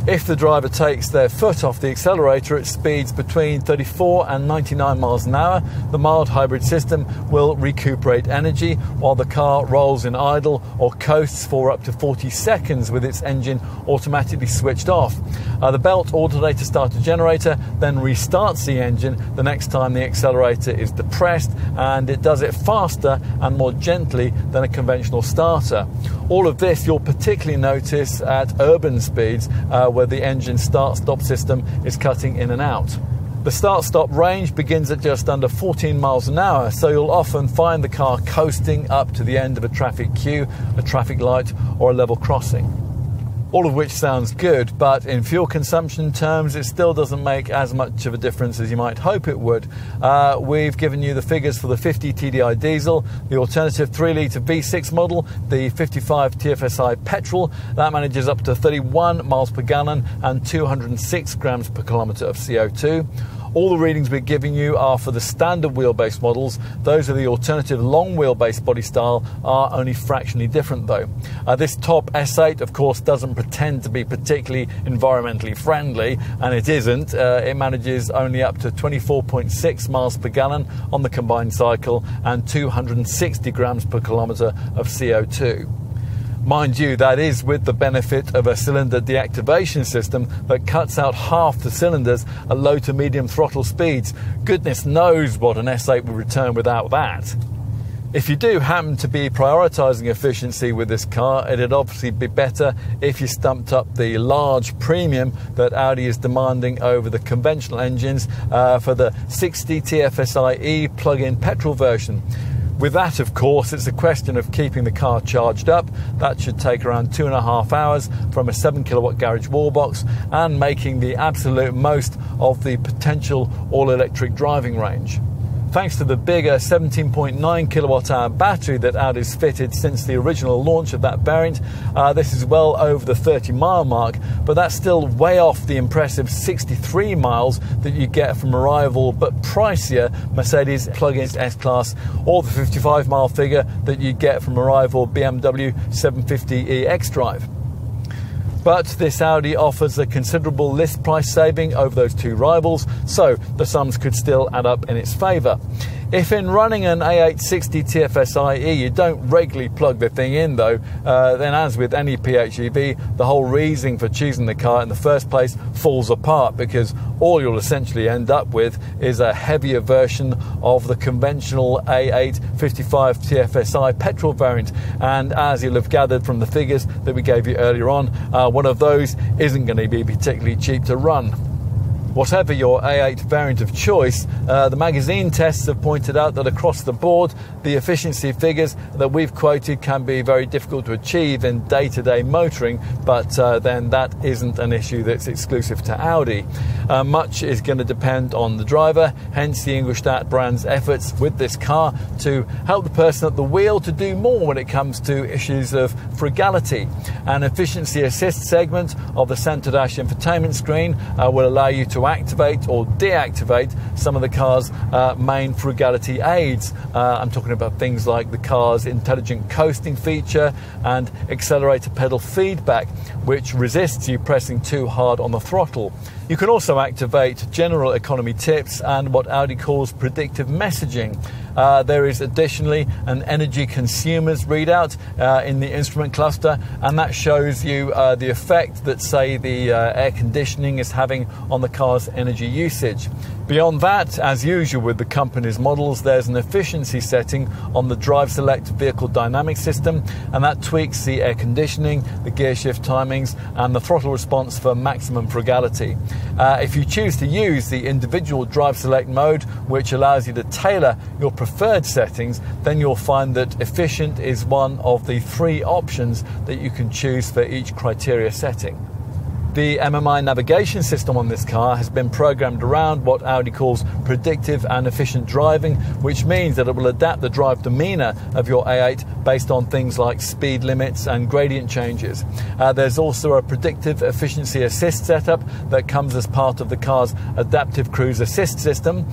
If the driver takes their foot off the accelerator at speeds between 34 and 99 miles an hour, the mild hybrid system will recuperate energy while the car rolls in idle or coasts for up to 40 seconds with its engine automatically switched off. The belt alternator starter generator then restarts the engine the next time the accelerator is depressed, and it does it faster and more gently than a conventional starter. All of this you'll particularly notice at urban speeds where the engine start-stop system is cutting in and out. The start-stop range begins at just under 14 miles an hour, so you'll often find the car coasting up to the end of a traffic queue, a traffic light or a level crossing. All of which sounds good, but in fuel consumption terms it still doesn't make as much of a difference as you might hope it would. We've given you the figures for the 50 TDI diesel, the alternative 3-litre V6 model, the 55 TFSI petrol, that manages up to 31 miles per gallon and 206 grams per kilometre of CO2. All the readings we're giving you are for the standard wheelbase models. Those of the alternative long wheelbase body style are only fractionally different though. This top S8 of course doesn't pretend to be particularly environmentally friendly, and it isn't. It manages only up to 24.6 miles per gallon on the combined cycle and 260 grams per kilometre of CO2. Mind you, that is with the benefit of a cylinder deactivation system that cuts out half the cylinders at low to medium throttle speeds. Goodness knows what an S8 would return without that. If you do happen to be prioritising efficiency with this car, it'd obviously be better if you stumped up the large premium that Audi is demanding over the conventional engines for the 60 TFSI-E plug-in petrol version. With that, of course, it's a question of keeping the car charged up. That should take around 2.5 hours from a 7 kilowatt garage wall box, and making the absolute most of the potential all-electric driving range. Thanks to the bigger 17.9 kilowatt hour battery that Audi's fitted since the original launch of that variant, this is well over the 30-mile mark, but that's still way off the impressive 63 miles that you get from a rival but pricier Mercedes plug-in S-Class, or the 55-mile figure that you get from a rival BMW 750e xDrive. But this Audi offers a considerable list price saving over those two rivals, so the sums could still add up in its favour. If in running an A8 60 TFSI-E you don't regularly plug the thing in though, then as with any PHEV, the whole reason for choosing the car in the first place falls apart, because all you'll essentially end up with is a heavier version of the conventional A8 55 TFSI petrol variant, and as you'll have gathered from the figures that we gave you earlier on, one of those isn't going to be particularly cheap to run. Whatever your A8 variant of choice, the magazine tests have pointed out that across the board, the efficiency figures that we've quoted can be very difficult to achieve in day-to-day motoring, but then that isn't an issue that's exclusive to Audi. Much is going to depend on the driver, hence the Ingolstadt brand's efforts with this car to help the person at the wheel to do more when it comes to issues of frugality. An efficiency assist segment of the centre dash infotainment screen will allow you to activate or deactivate some of the car's main frugality aids. I'm talking about things like the car's intelligent coasting feature and accelerator pedal feedback, which resists you pressing too hard on the throttle. You can also activate general economy tips and what Audi calls predictive messaging. There is additionally an energy consumers readout in the instrument cluster, and that shows you the effect that, say, the air conditioning is having on the car's energy usage. Beyond that, as usual with the company's models, there's an efficiency setting on the Drive Select vehicle dynamic system, and that tweaks the air conditioning, the gear shift timings, and the throttle response for maximum frugality. If you choose to use the individual Drive Select mode, which allows you to tailor your preferred settings, then you'll find that efficient is one of the 3 options that you can choose for each criteria setting. The MMI navigation system on this car has been programmed around what Audi calls predictive and efficient driving, which means that it will adapt the drive demeanour of your A8 based on things like speed limits and gradient changes. There's also a predictive efficiency assist setup that comes as part of the car's adaptive cruise assist system.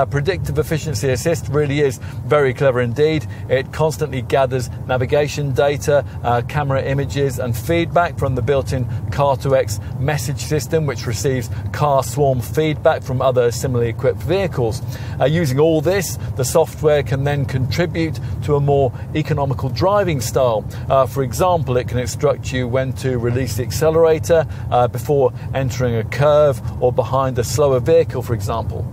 Predictive efficiency assist really is very clever indeed. It constantly gathers navigation data, camera images and feedback from the built-in Car2X message system, which receives car swarm feedback from other similarly equipped vehicles. Using all this, the software can then contribute to a more economical driving style. For example, it can instruct you when to release the accelerator before entering a curve or behind a slower vehicle, for example.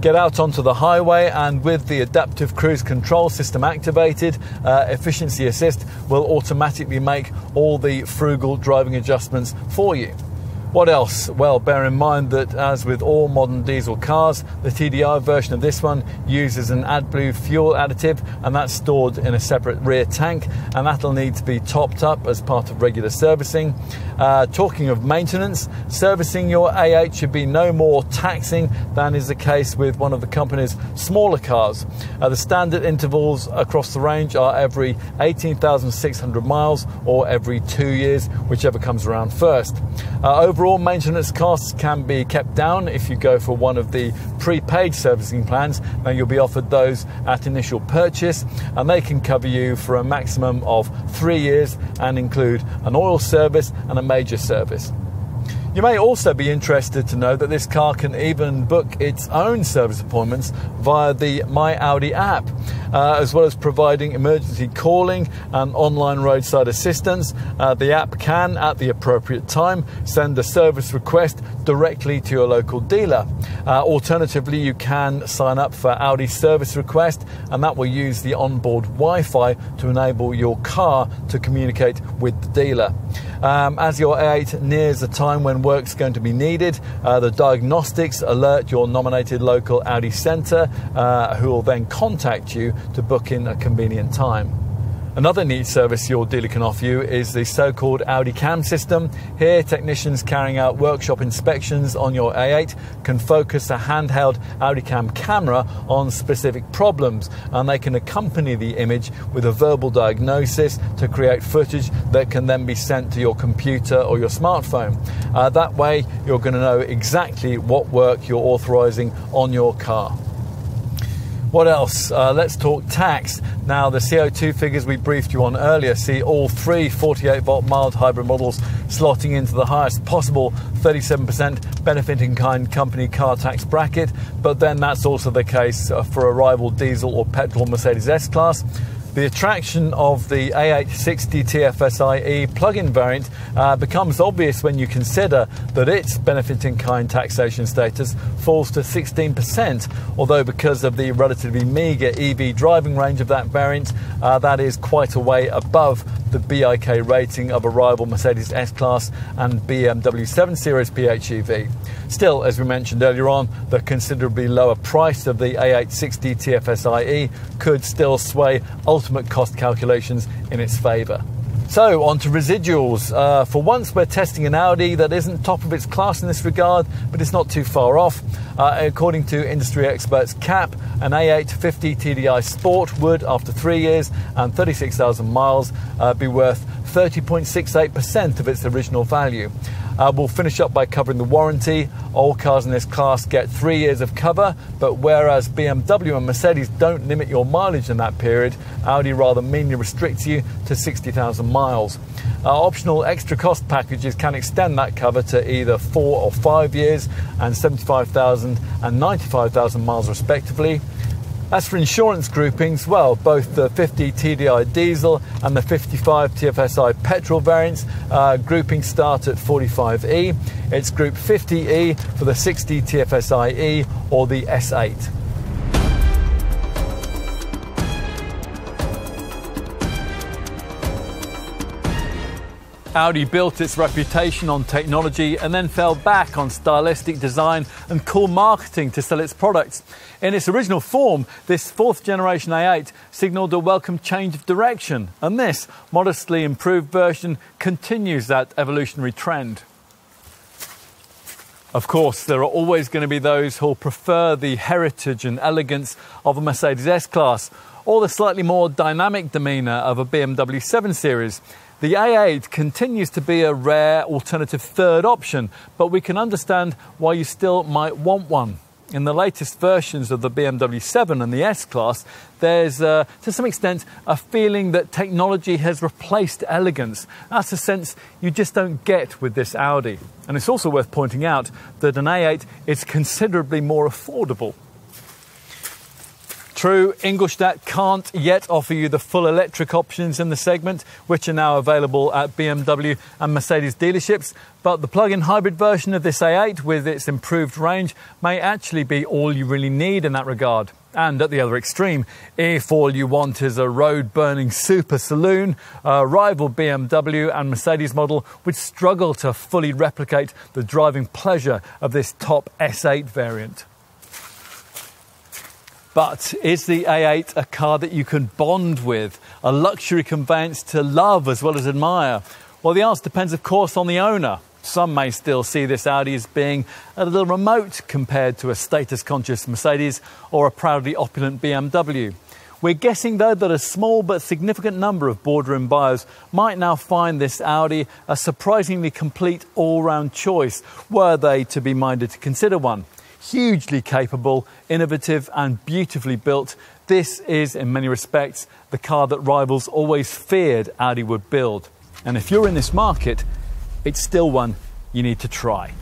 Get out onto the highway, and with the adaptive cruise control system activated, Efficiency Assist will automatically make all the frugal driving adjustments for you. What else? Well, bear in mind that as with all modern diesel cars, the TDI version of this one uses an AdBlue fuel additive, and that's stored in a separate rear tank, and that'll need to be topped up as part of regular servicing. Talking of maintenance, servicing your A8 should be no more taxing than is the case with one of the company's smaller cars. The standard intervals across the range are every 18,600 miles or every 2 years, whichever comes around first. Overall maintenance costs can be kept down if you go for one of the prepaid servicing plans. Now, you'll be offered those at initial purchase, and they can cover you for a maximum of 3 years and include an oil service and a major service. You may also be interested to know that this car can even book its own service appointments via the My Audi app, as well as providing emergency calling and online roadside assistance. The app can, at the appropriate time, send a service request directly to your local dealer. Alternatively, you can sign up for Audi Service Request, and that will use the onboard Wi-Fi to enable your car to communicate with the dealer. As your A8 nears a time when work's going to be needed, the diagnostics alert your nominated local Audi centre, who will then contact you to book in a convenient time. Another neat service your dealer can offer you is the so-called Audi Cam system. Here, technicians carrying out workshop inspections on your A8 can focus a handheld Audi Cam camera on specific problems, and they can accompany the image with a verbal diagnosis to create footage that can then be sent to your computer or your smartphone. That way, you're going to know exactly what work you're authorising on your car. What else? Let's talk tax. Now, the CO2 figures we briefed you on earlier see all 3 48-volt mild hybrid models slotting into the highest possible 37% benefit in kind company car tax bracket, but then that's also the case for a rival diesel or petrol Mercedes S-Class. The attraction of the A8 60 TFSI-E plug-in variant becomes obvious when you consider that its benefit-in-kind taxation status falls to 16%, although because of the relatively meagre EV driving range of that variant, that is quite a way above the BIK rating of a rival Mercedes S-Class and BMW 7 Series PHEV. Still, as we mentioned earlier on, the considerably lower price of the A8 60 TFSI-E could still sway ultimate cost calculations in its favour. So, on to residuals. For once, we're testing an Audi that isn't top of its class in this regard, but it's not too far off. According to industry experts CAP, an A8 50 TDI Sport would, after 3 years and 36,000 miles, be worth 30.68% of its original value. We'll finish up by covering the warranty. All cars in this class get 3 years of cover, but whereas BMW and Mercedes don't limit your mileage in that period, Audi rather meanly restricts you to 60,000 miles. Optional extra cost packages can extend that cover to either 4 or 5 years and 75,000 and 95,000 miles respectively. As for insurance groupings, well, both the 50 TDI diesel and the 55 TFSI petrol variants groupings start at 45E. It's Group 50E for the 60 TFSI-E or the S8. Audi built its reputation on technology and then fell back on stylistic design and cool marketing to sell its products. In its original form, this fourth generation A8 signalled a welcome change of direction, and this modestly improved version continues that evolutionary trend. Of course, there are always going to be those who'll prefer the heritage and elegance of a Mercedes S-Class or the slightly more dynamic demeanour of a BMW 7 Series. The A8 continues to be a rare alternative third option, but we can understand why you still might want one. In the latest versions of the BMW 7 and the S-Class, there's, to some extent, a feeling that technology has replaced elegance. That's a sense you just don't get with this Audi. And it's also worth pointing out that an A8 is considerably more affordable. True, Ingolstadt can't yet offer you the full electric options in the segment, which are now available at BMW and Mercedes dealerships, but the plug-in hybrid version of this A8 with its improved range may actually be all you really need in that regard. And at the other extreme, if all you want is a road-burning super saloon, a rival BMW and Mercedes model would struggle to fully replicate the driving pleasure of this top S8 variant. But is the A8 a car that you can bond with, a luxury conveyance to love as well as admire? Well, the answer depends, of course, on the owner. Some may still see this Audi as being a little remote compared to a status-conscious Mercedes or a proudly opulent BMW. We're guessing, though, that a small but significant number of boardroom buyers might now find this Audi a surprisingly complete all-round choice, were they to be minded to consider one. Hugely capable, innovative and beautifully built, this is in many respects the car that rivals always feared Audi would build. And if you're in this market, it's still one you need to try.